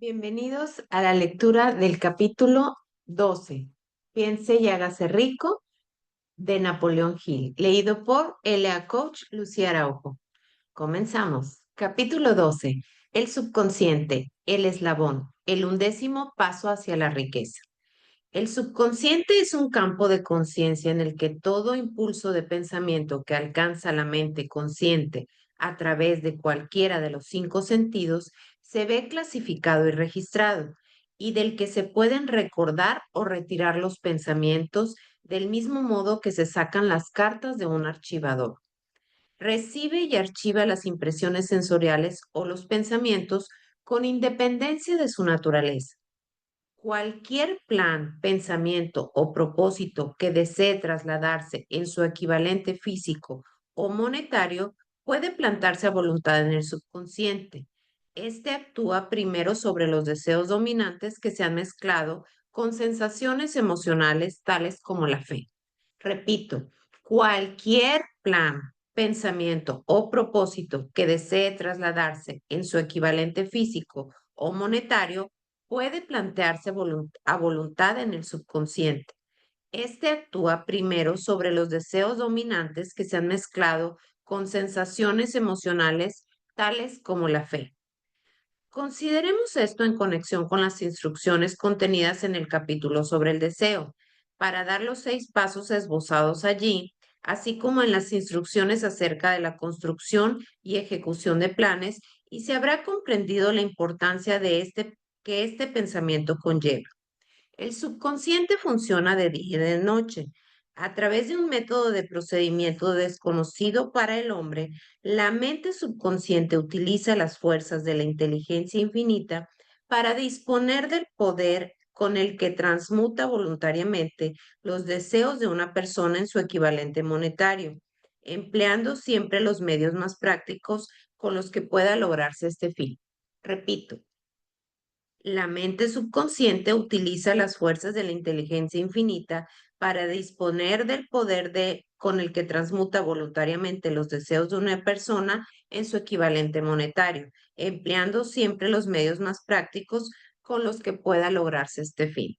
Bienvenidos a la lectura del capítulo 12. Piense y hágase rico, de Napoleón Hill, leído por L.A. Coach Lucía Araujo. Comenzamos. Capítulo 12. El subconsciente, el eslabón, el 11º paso hacia la riqueza. El subconsciente es un campo de conciencia en el que todo impulso de pensamiento que alcanza la mente consciente a través de cualquiera de los 5 sentidos se ve clasificado y registrado, y del que se pueden recordar o retirar los pensamientos del mismo modo que se sacan las cartas de un archivador. Recibe y archiva las impresiones sensoriales o los pensamientos con independencia de su naturaleza. Cualquier plan, pensamiento o propósito que desee trasladarse en su equivalente físico o monetario puede plantarse a voluntad en el subconsciente. Este actúa primero sobre los deseos dominantes que se han mezclado con sensaciones emocionales tales como la fe. Repito, cualquier plan, pensamiento o propósito que desee trasladarse en su equivalente físico o monetario puede plantearse a voluntad en el subconsciente. Este actúa primero sobre los deseos dominantes que se han mezclado con sensaciones emocionales tales como la fe. Consideremos esto en conexión con las instrucciones contenidas en el capítulo sobre el deseo, para dar los 6 pasos esbozados allí, así como en las instrucciones acerca de la construcción y ejecución de planes, y se habrá comprendido la importancia que este pensamiento conlleva. El subconsciente funciona de día y de noche. A través de un método de procedimiento desconocido para el hombre, la mente subconsciente utiliza las fuerzas de la inteligencia infinita para disponer del poder con el que transmuta voluntariamente los deseos de una persona en su equivalente monetario, empleando siempre los medios más prácticos con los que pueda lograrse este fin. Repito, la mente subconsciente utiliza las fuerzas de la inteligencia infinita para disponer del con el que transmuta voluntariamente los deseos de una persona en su equivalente monetario, empleando siempre los medios más prácticos con los que pueda lograrse este fin.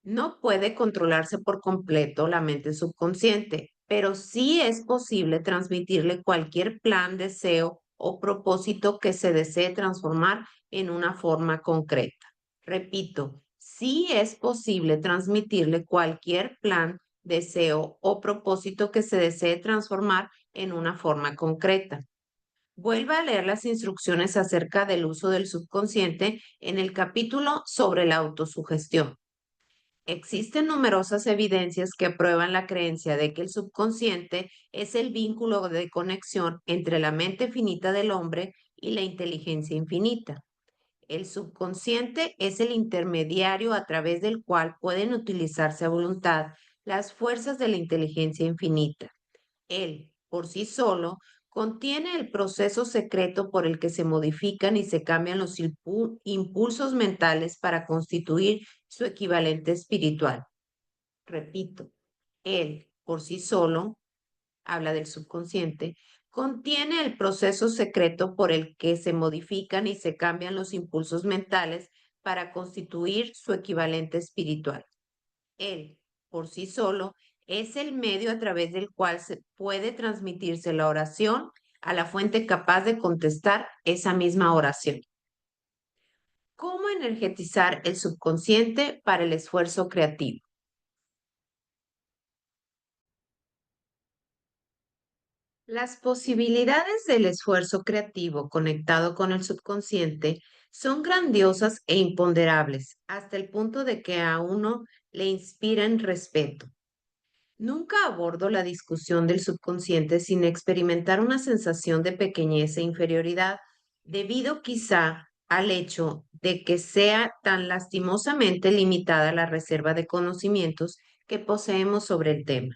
No puede controlarse por completo la mente subconsciente, pero sí es posible transmitirle cualquier plan, deseo o propósito que se desee transformar en una forma concreta. Repito, sí es posible transmitirle cualquier plan, deseo o propósito que se desee transformar en una forma concreta. Vuelva a leer las instrucciones acerca del uso del subconsciente en el capítulo sobre la autosugestión. Existen numerosas evidencias que prueban la creencia de que el subconsciente es el vínculo de conexión entre la mente finita del hombre y la inteligencia infinita. El subconsciente es el intermediario a través del cual pueden utilizarse a voluntad las fuerzas de la inteligencia infinita. Él, por sí solo, contiene el proceso secreto por el que se modifican y se cambian los impulsos mentales para constituir su equivalente espiritual. Repito, él, por sí solo, habla del subconsciente, contiene el proceso secreto por el que se modifican y se cambian los impulsos mentales para constituir su equivalente espiritual. Él, por sí solo, es el medio a través del cual se puede transmitirse la oración a la fuente capaz de contestar esa misma oración. ¿Cómo energetizar el subconsciente para el esfuerzo creativo? Las posibilidades del esfuerzo creativo conectado con el subconsciente son grandiosas e imponderables, hasta el punto de que a uno le inspiran respeto. Nunca abordo la discusión del subconsciente sin experimentar una sensación de pequeñez e inferioridad, debido quizá al hecho de que sea tan lastimosamente limitada la reserva de conocimientos que poseemos sobre el tema.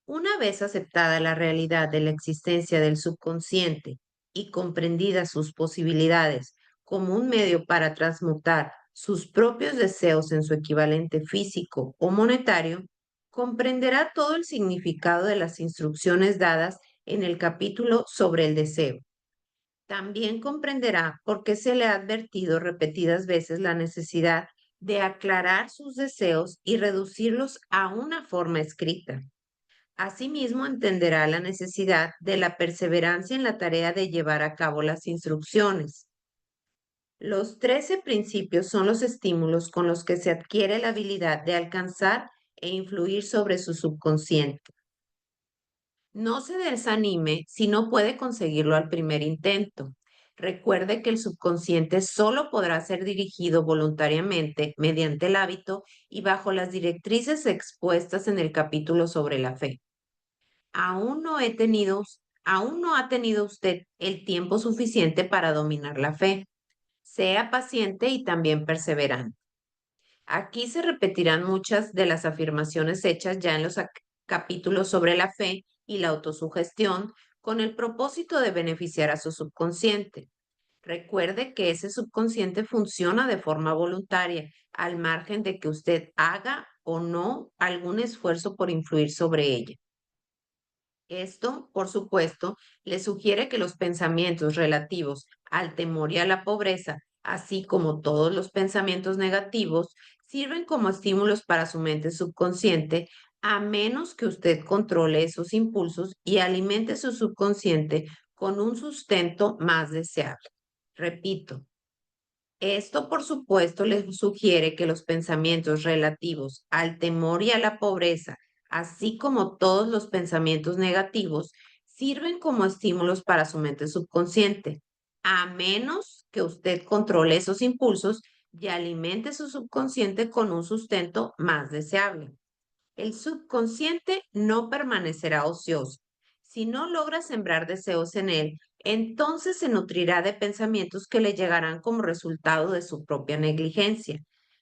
Una vez aceptada la realidad de la existencia del subconsciente y comprendidas sus posibilidades como un medio para transmutar sus propios deseos en su equivalente físico o monetario, comprenderá todo el significado de las instrucciones dadas en el capítulo sobre el deseo. También comprenderá por qué se le ha advertido repetidas veces la necesidad de aclarar sus deseos y reducirlos a una forma escrita. Asimismo, entenderá la necesidad de la perseverancia en la tarea de llevar a cabo las instrucciones. Los 13 principios son los estímulos con los que se adquiere la habilidad de alcanzar e influir sobre su subconsciente. No se desanime si no puede conseguirlo al primer intento. Recuerde que el subconsciente solo podrá ser dirigido voluntariamente mediante el hábito y bajo las directrices expuestas en el capítulo sobre la fe. Aún no he tenido, aún no ha tenido usted el tiempo suficiente para dominar la fe. Sea paciente y también perseverante. Aquí se repetirán muchas de las afirmaciones hechas ya en los capítulos sobre la fe y la autosugestión con el propósito de beneficiar a su subconsciente. Recuerde que ese subconsciente funciona de forma voluntaria, al margen de que usted haga o no algún esfuerzo por influir sobre ella. Esto, por supuesto, le sugiere que los pensamientos relativos al temor y a la pobreza, así como todos los pensamientos negativos, sirven como estímulos para su mente subconsciente, a menos que usted controle esos impulsos y alimente su subconsciente con un sustento más deseable. Repito, esto, por supuesto, les sugiere que los pensamientos relativos al temor y a la pobreza, así como todos los pensamientos negativos, sirven como estímulos para su mente subconsciente, a menos que usted controle esos impulsos y alimente su subconsciente con un sustento más deseable. El subconsciente no permanecerá ocioso. Si no logra sembrar deseos en él, entonces se nutrirá de pensamientos que le llegarán como resultado de su propia negligencia.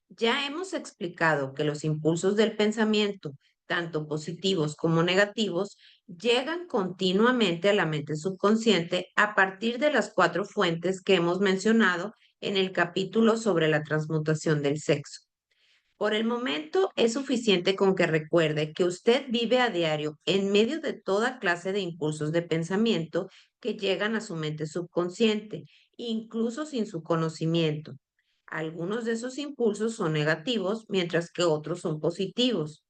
Ya hemos explicado que los impulsos del pensamiento, tanto positivos como negativos, llegan continuamente a la mente subconsciente a partir de las 4 fuentes que hemos mencionado en el capítulo sobre la transmutación del sexo. Por el momento es suficiente con que recuerde que usted vive a diario en medio de toda clase de impulsos de pensamiento que llegan a su mente subconsciente, incluso sin su conocimiento. Algunos de esos impulsos son negativos, mientras que otros son positivos.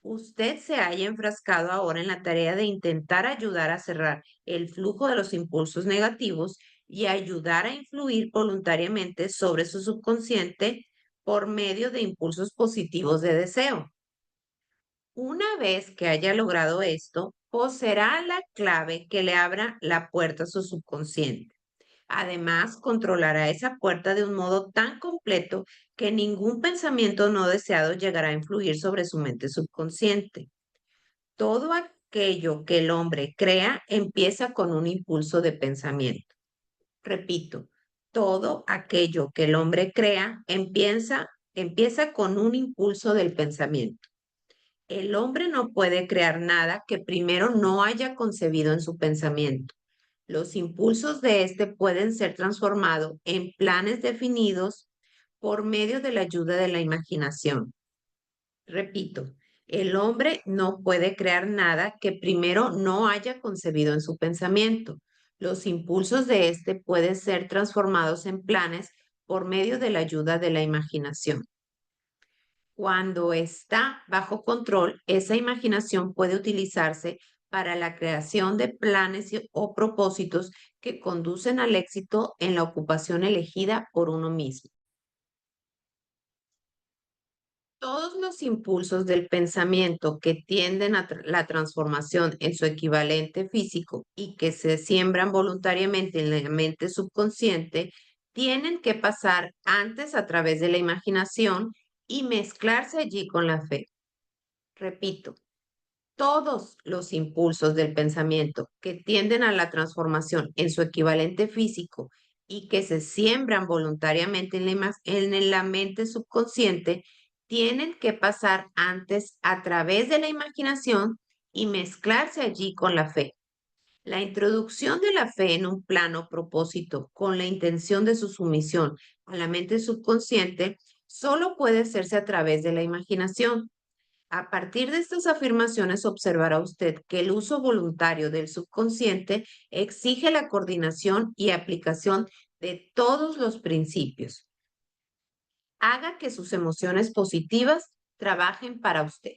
Usted se halla enfrascado ahora en la tarea de intentar ayudar a cerrar el flujo de los impulsos negativos y ayudar a influir voluntariamente sobre su subconsciente por medio de impulsos positivos de deseo. Una vez que haya logrado esto, poseerá la clave que le abra la puerta a su subconsciente. Además, controlará esa puerta de un modo tan completo que ningún pensamiento no deseado llegará a influir sobre su mente subconsciente. Todo aquello que el hombre crea empieza con un impulso de pensamiento. Repito, todo aquello que el hombre crea empieza con un impulso del pensamiento. El hombre no puede crear nada que primero no haya concebido en su pensamiento. Los impulsos de este pueden ser transformados en planes definidos por medio de la ayuda de la imaginación. Repito, el hombre no puede crear nada que primero no haya concebido en su pensamiento. Los impulsos de este pueden ser transformados en planes por medio de la ayuda de la imaginación. Cuando está bajo control, esa imaginación puede utilizarse para la creación de planes o propósitos que conducen al éxito en la ocupación elegida por uno mismo. Todos los impulsos del pensamiento que tienden a la transformación en su equivalente físico y que se siembran voluntariamente en la mente subconsciente tienen que pasar antes a través de la imaginación y mezclarse allí con la fe. Repito, todos los impulsos del pensamiento que tienden a la transformación en su equivalente físico y que se siembran voluntariamente en la mente subconsciente tienen que pasar antes a través de la imaginación y mezclarse allí con la fe. La introducción de la fe en un plano propósito con la intención de su sumisión a la mente subconsciente solo puede hacerse a través de la imaginación. A partir de estas afirmaciones observará usted que el uso voluntario del subconsciente exige la coordinación y aplicación de todos los principios. Haga que sus emociones positivas trabajen para usted.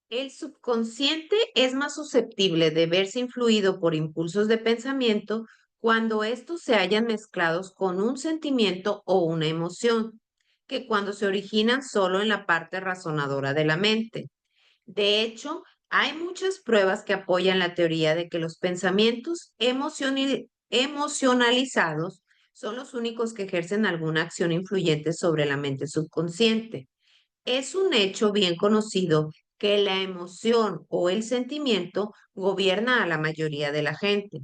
El subconsciente es más susceptible de verse influido por impulsos de pensamiento cuando estos se hallan mezclados con un sentimiento o una emoción, que cuando se originan solo en la parte razonadora de la mente. De hecho, hay muchas pruebas que apoyan la teoría de que los pensamientos emocionalizados son los únicos que ejercen alguna acción influyente sobre la mente subconsciente. Es un hecho bien conocido que la emoción o el sentimiento gobierna a la mayoría de la gente.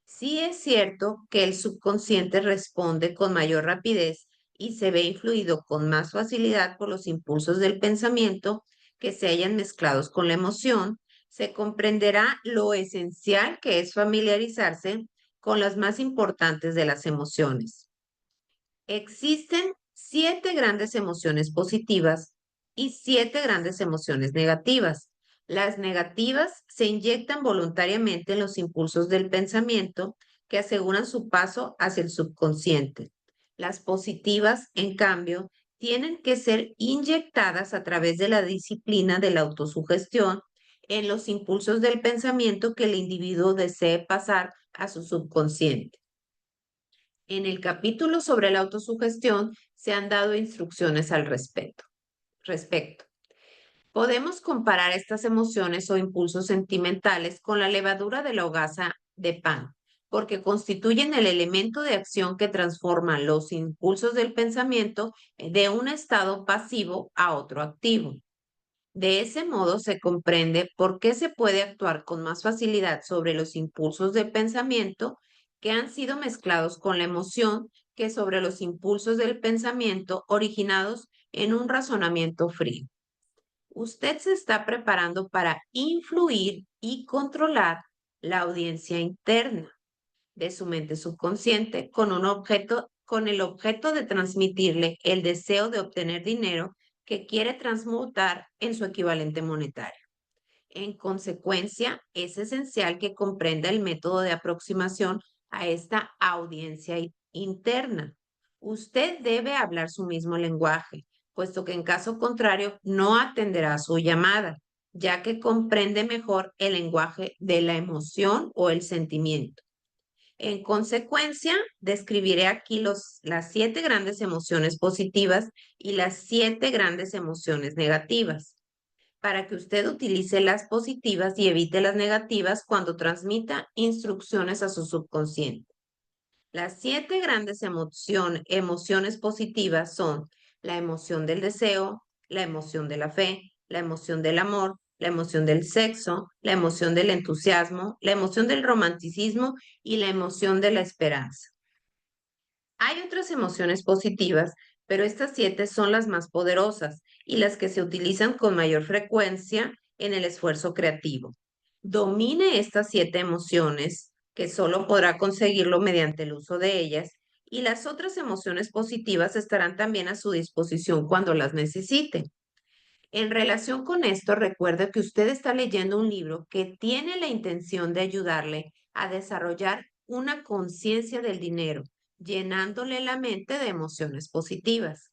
Sí es cierto que el subconsciente responde con mayor rapidez y se ve influido con más facilidad por los impulsos del pensamiento que se hayan mezclados con la emoción. Se comprenderá lo esencial que es familiarizarse con las más importantes de las emociones. Existen 7 grandes emociones positivas y 7 grandes emociones negativas. Las negativas se inyectan voluntariamente en los impulsos del pensamiento que aseguran su paso hacia el subconsciente. Las positivas, en cambio, tienen que ser inyectadas a través de la disciplina de la autosugestión en los impulsos del pensamiento que el individuo desee pasar a su subconsciente. En el capítulo sobre la autosugestión se han dado instrucciones al respecto. Podemos comparar estas emociones o impulsos sentimentales con la levadura de la hogaza de pan, porque constituyen el elemento de acción que transforma los impulsos del pensamiento de un estado pasivo a otro activo. De ese modo se comprende por qué se puede actuar con más facilidad sobre los impulsos del pensamiento que han sido mezclados con la emoción que sobre los impulsos del pensamiento originados en un razonamiento frío. Usted se está preparando para influir y controlar la audiencia interna de su mente subconsciente con el objeto de transmitirle el deseo de obtener dinero que quiere transmutar en su equivalente monetario. En consecuencia, es esencial que comprenda el método de aproximación a esta audiencia interna. Usted debe hablar su mismo lenguaje, puesto que en caso contrario no atenderá su llamada, ya que comprende mejor el lenguaje de la emoción o el sentimiento. En consecuencia, describiré aquí las 7 grandes emociones positivas y las 7 grandes emociones negativas, para que usted utilice las positivas y evite las negativas cuando transmita instrucciones a su subconsciente. Las 7 grandes emociones positivas son la emoción del deseo, la emoción de la fe, la emoción del amor, la emoción del sexo, la emoción del entusiasmo, la emoción del romanticismo y la emoción de la esperanza. Hay otras emociones positivas, pero estas 7 son las más poderosas y las que se utilizan con mayor frecuencia en el esfuerzo creativo. Domine estas 7 emociones, que solo podrá conseguirlo mediante el uso de ellas, y las otras emociones positivas estarán también a su disposición cuando las necesite. En relación con esto, recuerde que usted está leyendo un libro que tiene la intención de ayudarle a desarrollar una conciencia del dinero, llenándole la mente de emociones positivas.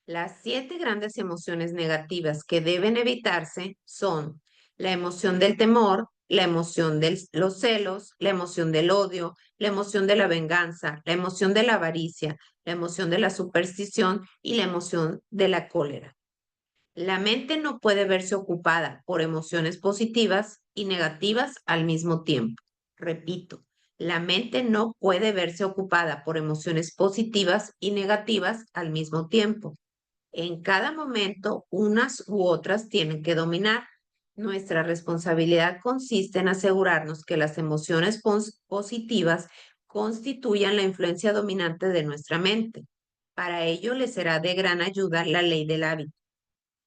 Las 7 grandes emociones negativas que deben evitarse son la emoción del temor, la emoción de los celos, la emoción del odio, la emoción de la venganza, la emoción de la avaricia, la emoción de la superstición y la emoción de la cólera. La mente no puede verse ocupada por emociones positivas y negativas al mismo tiempo. Repito, la mente no puede verse ocupada por emociones positivas y negativas al mismo tiempo. En cada momento, unas u otras tienen que dominar. Nuestra responsabilidad consiste en asegurarnos que las emociones positivas constituyan la influencia dominante de nuestra mente. Para ello, le será de gran ayuda la ley del hábito.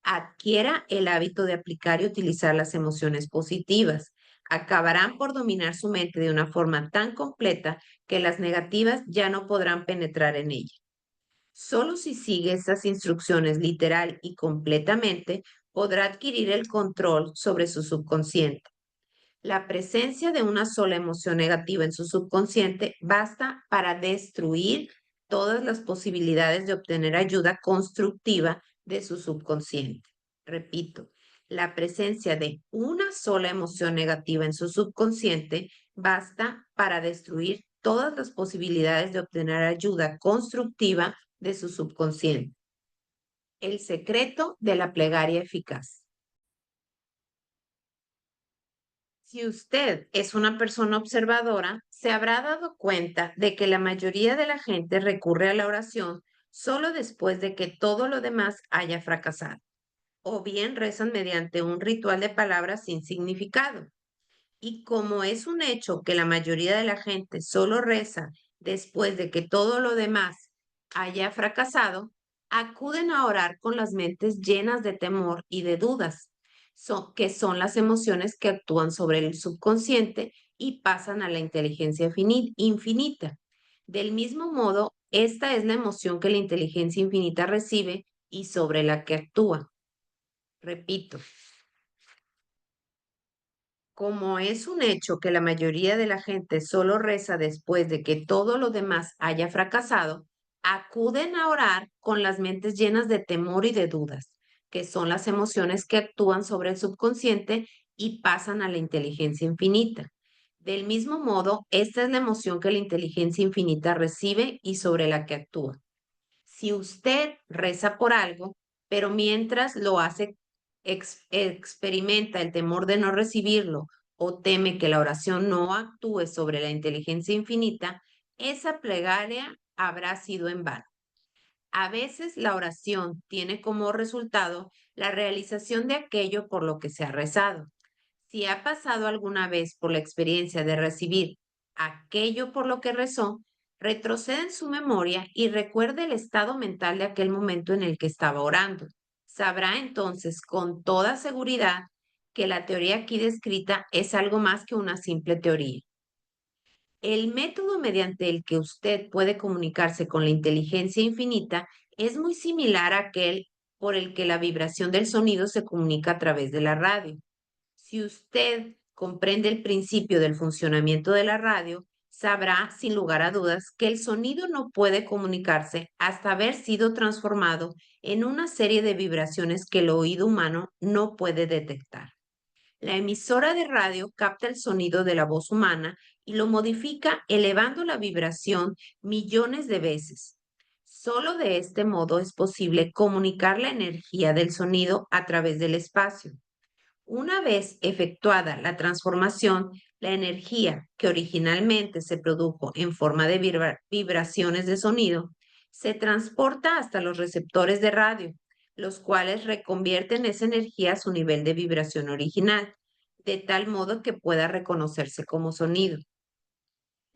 Adquiera el hábito de aplicar y utilizar las emociones positivas. Acabarán por dominar su mente de una forma tan completa que las negativas ya no podrán penetrar en ella. Solo si sigue estas instrucciones literal y completamente, podrá adquirir el control sobre su subconsciente. La presencia de una sola emoción negativa en su subconsciente basta para destruir todas las posibilidades de obtener ayuda constructiva de su subconsciente. Repito, la presencia de una sola emoción negativa en su subconsciente basta para destruir todas las posibilidades de obtener ayuda constructiva de su subconsciente. El secreto de la plegaria eficaz. Si usted es una persona observadora, se habrá dado cuenta de que la mayoría de la gente recurre a la oración solo después de que todo lo demás haya fracasado, o bien rezan mediante un ritual de palabras sin significado. Y como es un hecho que la mayoría de la gente solo reza después de que todo lo demás haya fracasado, acuden a orar con las mentes llenas de temor y de dudas, que son las emociones que actúan sobre el subconsciente y pasan a la inteligencia infinita. Del mismo modo, esta es la emoción que la inteligencia infinita recibe y sobre la que actúa. Repito, como es un hecho que la mayoría de la gente solo reza después de que todo lo demás haya fracasado, acuden a orar con las mentes llenas de temor y de dudas, que son las emociones que actúan sobre el subconsciente y pasan a la inteligencia infinita. Del mismo modo, esta es la emoción que la inteligencia infinita recibe y sobre la que actúa. Si usted reza por algo, pero mientras lo hace, experimenta el temor de no recibirlo o teme que la oración no actúe sobre la inteligencia infinita, esa plegaria habrá sido en vano. A veces la oración tiene como resultado la realización de aquello por lo que se ha rezado. Si ha pasado alguna vez por la experiencia de recibir aquello por lo que rezó, retrocede en su memoria y recuerde el estado mental de aquel momento en el que estaba orando. Sabrá entonces con toda seguridad que la teoría aquí descrita es algo más que una simple teoría. El método mediante el que usted puede comunicarse con la inteligencia infinita es muy similar a aquel por el que la vibración del sonido se comunica a través de la radio. Si usted comprende el principio del funcionamiento de la radio, sabrá sin lugar a dudas que el sonido no puede comunicarse hasta haber sido transformado en una serie de vibraciones que el oído humano no puede detectar. La emisora de radio capta el sonido de la voz humana y lo modifica elevando la vibración millones de veces. Solo de este modo es posible comunicar la energía del sonido a través del espacio. Una vez efectuada la transformación, la energía que originalmente se produjo en forma de vibraciones de sonido se transporta hasta los receptores de radio, los cuales reconvierten esa energía a su nivel de vibración original, de tal modo que pueda reconocerse como sonido.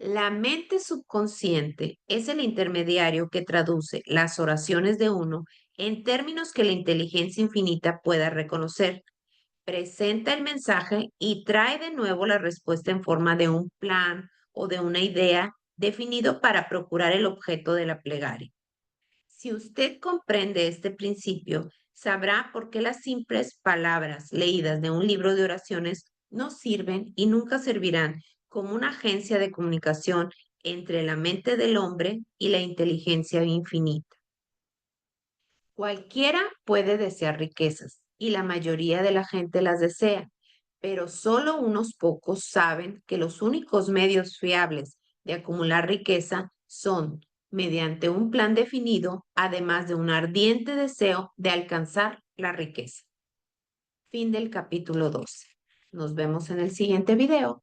La mente subconsciente es el intermediario que traduce las oraciones de uno en términos que la inteligencia infinita pueda reconocer, presenta el mensaje y trae de nuevo la respuesta en forma de un plan o de una idea definido para procurar el objeto de la plegaria. Si usted comprende este principio, sabrá por qué las simples palabras leídas de un libro de oraciones no sirven y nunca servirán como una agencia de comunicación entre la mente del hombre y la inteligencia infinita. Cualquiera puede desear riquezas y la mayoría de la gente las desea, pero solo unos pocos saben que los únicos medios fiables de acumular riqueza son mediante un plan definido, además de un ardiente deseo de alcanzar la riqueza. Fin del capítulo 12. Nos vemos en el siguiente video.